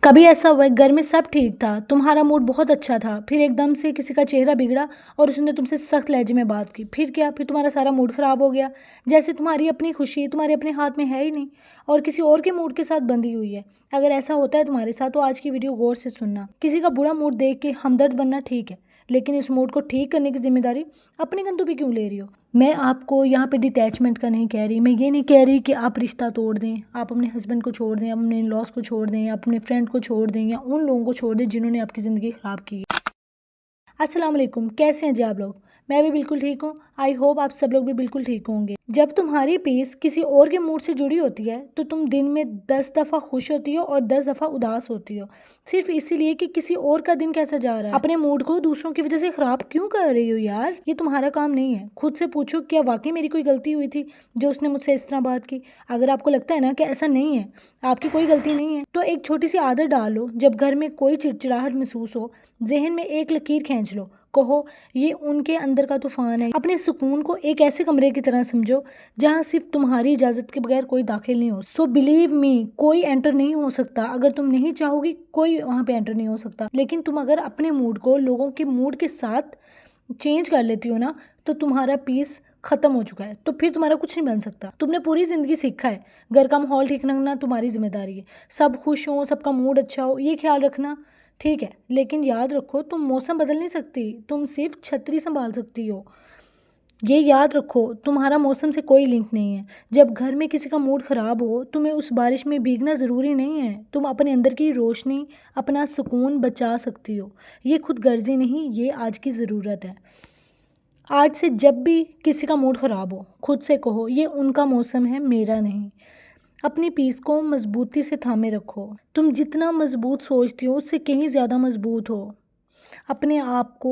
कभी ऐसा हुआ है घर में सब ठीक था, तुम्हारा मूड बहुत अच्छा था, फिर एकदम से किसी का चेहरा बिगड़ा और उसने तुमसे सख्त लहजे में बात की, फिर क्या, फिर तुम्हारा सारा मूड ख़राब हो गया। जैसे तुम्हारी अपनी खुशी तुम्हारे अपने हाथ में है ही नहीं और किसी और के मूड के साथ बंधी हुई है। अगर ऐसा होता है तुम्हारे साथ तो आज की वीडियो गौर से सुनना। किसी का बुरा मूड देख के हमदर्द बनना ठीक है, लेकिन इस मूड को ठीक करने की जिम्मेदारी अपने कंधों पे क्यों ले रही हो। मैं आपको यहाँ पे डिटैचमेंट का नहीं कह रही, मैं ये नहीं कह रही कि आप रिश्ता तोड़ दें, आप अपने हस्बैंड को छोड़ दें, अपने इन लॉस को छोड़ दें, अपने फ्रेंड को छोड़ दें या उन लोगों को छोड़ दें जिन्होंने आपकी ज़िंदगी ख़राब की है। अस्सलाम वालेकुम, कैसे हैं जी आप लोग। मैं भी बिल्कुल ठीक हूँ। आई होप आप सब लोग भी बिल्कुल ठीक होंगे। जब तुम्हारी पीस किसी और के मूड से जुड़ी होती है तो तुम दिन में 10 दफ़ा खुश होती हो और 10 दफ़ा उदास होती हो, सिर्फ इसीलिए कि किसी और का दिन कैसा जा रहा है। अपने मूड को दूसरों की वजह से ख़राब क्यों कर रही हो यार, ये तुम्हारा काम नहीं है। खुद से पूछो, क्या वाकई मेरी कोई गलती हुई थी जो उसने मुझसे इस तरह बात की। अगर आपको लगता है ना कि ऐसा नहीं है, आपकी कोई गलती नहीं है, तो एक छोटी सी आदत डालो। जब घर में कोई चिड़चिड़ाहट महसूस हो, जहन में एक लकीर खींच लो, कहो ये उनके अंदर का तूफान है। अपने सुकून को एक ऐसे कमरे की तरह समझो जहाँ सिर्फ तुम्हारी इजाज़त के बगैर कोई दाखिल नहीं हो। सो बिलीव मी, कोई एंटर नहीं हो सकता। अगर तुम नहीं चाहोगी कोई वहाँ पे एंटर नहीं हो सकता। लेकिन तुम अगर अपने मूड को लोगों के मूड के साथ चेंज कर लेती हो ना, तो तुम्हारा पीस खत्म हो चुका है। तो फिर तुम्हारा कुछ नहीं बन सकता। तुमने पूरी ज़िंदगी सीखा है घर का माहौल ठीक रखना तुम्हारी जिम्मेदारी है। सब खुश हो, सबका मूड अच्छा हो, ये ख्याल रखना ठीक है। लेकिन याद रखो, तुम मौसम बदल नहीं सकती, तुम सिर्फ छतरी संभाल सकती हो। ये याद रखो, तुम्हारा मौसम से कोई लिंक नहीं है। जब घर में किसी का मूड ख़राब हो, तुम्हें उस बारिश में भीगना ज़रूरी नहीं है। तुम अपने अंदर की रोशनी, अपना सुकून बचा सकती हो। ये खुद गर्जी नहीं, ये आज की ज़रूरत है। आज से जब भी किसी का मूड ख़राब हो, खुद से कहो ये उनका मौसम है, मेरा नहीं। अपनी पीस को मजबूती से थामे रखो। तुम जितना मजबूत सोचती हो उससे कहीं ज़्यादा मजबूत हो। अपने आप को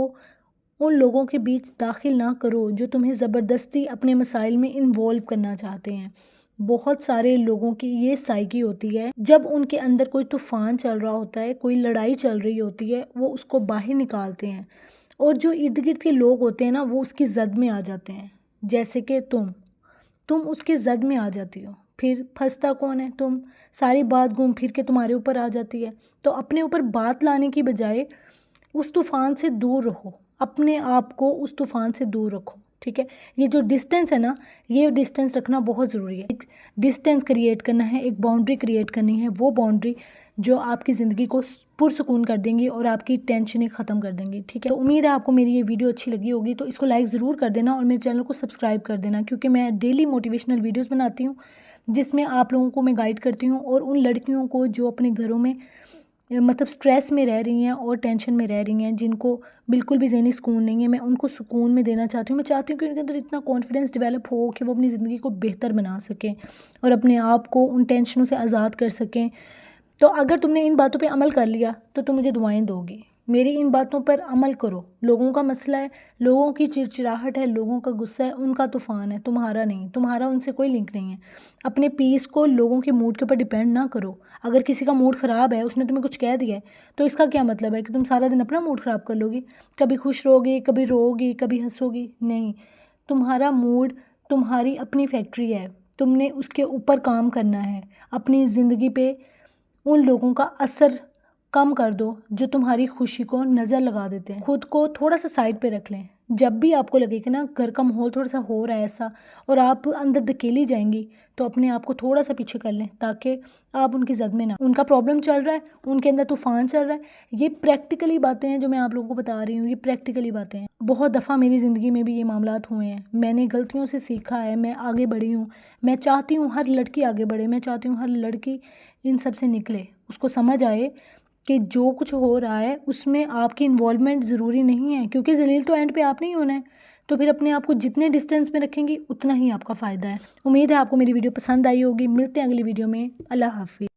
उन लोगों के बीच दाखिल ना करो जो तुम्हें ज़बरदस्ती अपने मसाइल में इन्वॉल्व करना चाहते हैं। बहुत सारे लोगों की ये साइकी होती है, जब उनके अंदर कोई तूफ़ान चल रहा होता है, कोई लड़ाई चल रही होती है, वो उसको बाहर निकालते हैं और जो इर्द गिर्द के लोग होते हैं ना, वो उसकी जद में आ जाते हैं। जैसे कि तुम उसके जद में आ जाती हो, फिर फंसता कौन है, तुम। सारी बात घूम फिर के तुम्हारे ऊपर आ जाती है। तो अपने ऊपर बात लाने की बजाय उस तूफ़ान से दूर रहो, अपने आप को उस तूफ़ान से दूर रखो, ठीक है। ये जो डिस्टेंस है ना, ये डिस्टेंस रखना बहुत ज़रूरी है। एक डिस्टेंस क्रिएट करना है, एक बाउंड्री क्रिएट करनी है। वो बाउंड्री जो आपकी ज़िंदगी को पुरसुकून कर देंगी और आपकी टेंशनें ख़त्म कर देंगी, ठीक है। तो उम्मीद है आपको मेरी ये वीडियो अच्छी लगी होगी, तो इसको लाइक ज़रूर कर देना और मेरे चैनल को सब्सक्राइब कर देना, क्योंकि मैं डेली मोटिवेशनल वीडियोज़ बनाती हूँ जिसमें आप लोगों को मैं गाइड करती हूँ। और उन लड़कियों को जो अपने घरों में मतलब स्ट्रेस में रह रही हैं और टेंशन में रह रही हैं, जिनको बिल्कुल भी ज़हनी सुकून नहीं है, मैं उनको सुकून में देना चाहती हूँ। मैं चाहती हूँ कि उनके अंदर इतना कॉन्फिडेंस डेवलप हो कि वो अपनी ज़िंदगी को बेहतर बना सकें और अपने आप को उन टेंशनों से आज़ाद कर सकें। तो अगर तुमने इन बातों पे अमल कर लिया तो तुम मुझे दुआएं दोगी। मेरी इन बातों पर अमल करो। लोगों का मसला है, लोगों की चिड़चिड़ाहट है, लोगों का गुस्सा है, उनका तूफ़ान है, तुम्हारा नहीं। तुम्हारा उनसे कोई लिंक नहीं है। अपने पीस को लोगों के मूड के ऊपर डिपेंड ना करो। अगर किसी का मूड ख़राब है, उसने तुम्हें कुछ कह दिया है, तो इसका क्या मतलब है कि तुम सारा दिन अपना मूड ख़राब कर लोगी। कभी खुश रहोगी, कभी रोओगी, कभी हंसोगी, नहीं। तुम्हारा मूड तुम्हारी अपनी फैक्ट्री है, तुमने उसके ऊपर काम करना है। अपनी ज़िंदगी पे उन लोगों का असर कम कर दो जो तुम्हारी खुशी को नज़र लगा देते हैं। खुद को थोड़ा सा साइड पे रख लें। जब भी आपको लगे कि ना घर का माहौल थोड़ा सा हो रहा है ऐसा और आप अंदर धकेली जाएंगी, तो अपने आप को थोड़ा सा पीछे कर लें ताकि आप उनकी जद में ना। उनका प्रॉब्लम चल रहा है, उनके अंदर तूफ़ान चल रहा है। ये प्रैक्टिकली बातें हैं जो मैं आप लोगों को बता रही हूँ, ये प्रैक्टिकली बातें हैं। बहुत दफ़ा मेरी ज़िंदगी में भी ये मामलात हुए हैं। मैंने गलतियों से सीखा है, मैं आगे बढ़ी हूँ। मैं चाहती हूँ हर लड़की आगे बढ़े, मैं चाहती हूँ हर लड़की इन सब से निकले, उसको समझ आए कि जो कुछ हो रहा है उसमें आपकी इन्वॉल्वमेंट ज़रूरी नहीं है, क्योंकि जलील तो एंड पे आप नहीं होना है। तो फिर अपने आप को जितने डिस्टेंस में रखेंगी उतना ही आपका फ़ायदा है। उम्मीद है आपको मेरी वीडियो पसंद आई होगी। मिलते हैं अगली वीडियो में। अल्लाह हाफिज़।